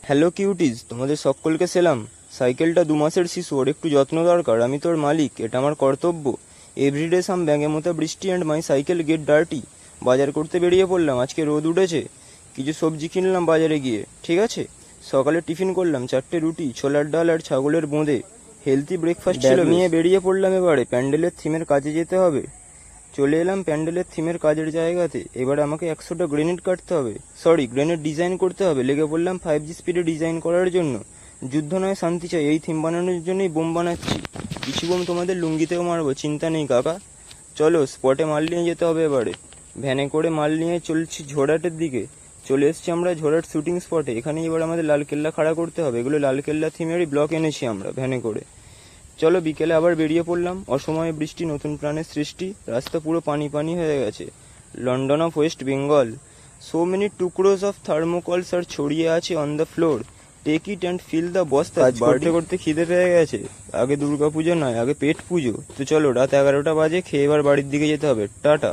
Hello কিউটিজ, তোমাদের সকলকে সেলাম। সাইকেলটা 2 মাসের শিশু, ওর একটু যত্ন দরকার। আমি তোর মালিক, এটা আমার কর্তব্য। এভরিডে সাম ব্যাঙের মতো বৃষ্টি and my cycle get dirty. বাজার করতে বেরিয়ে পড়লাম, আজকে রোদ উঠেছে। কিছু সবজি কিনলাম বাজারে গিয়ে, ঠিক আছে। সকালে টিফিন করলাম 4টে রুটি, ছোলার ডাল আর ছাগলের বোঁদে। হেলদি ব্রেকফাস্ট ছিল। নিয়ে বেরিয়ে পড়লাম, এবারে প্যান্ডেলের থিমের কাজে যেতে হবে। চলে এলাম প্যান্ডেলের থিমের কাজের জায়গাতে। এবার আমাকে 100টা গ্রেনেড কাটতে হবে, গ্রেনেড ডিজাইন করতে হবে। লেগে পড়লাম 5G স্পিডে ডিজাইন করার জন্য। যুদ্ধ নয় শান্তি চাই, এই থিম বানানোর জন্যই বোম বানাচ্ছি। কিছু বোম তোমাদের লুঙ্গিতেও মারবো, চিন্তা নেই কাকা। চলো, স্পটে মাল নিয়ে যেতে হবে এবারে। ভ্যানে করে মাল নিয়ে চলছি ঝোড়াটের দিকে। চলে এসছি আমরা ঝোড়াট শুটিং স্পটে। এখানে এবার আমাদের লালকেল্লা খাড়া করতে হবে। এগুলো লালকেল্লা থিমেরই ব্লক এনেছি আমরা ভ্যানে করে। চলো, বিকেলে আবার বেরিয়ে পড়লাম। অসময়ে বৃষ্টি, নতুন প্রাণের সৃষ্টি। রাস্তা পুরো পানি পানি হয়ে গেছে। London of West Bengal. So many টুকরোজ অফ থার্মোকলস আর ছড়িয়ে আছে on the floor. Take it and fill the bosta. কাজ করতে করতে খিদে পেয়ে গেছে। আগে দুর্গা পুজো নয়, আগে পেট পুজো। তো চলো, রাত 11টা বাজে, খেয়ে এবার বাড়ির দিকে যেতে হবে। টাটা।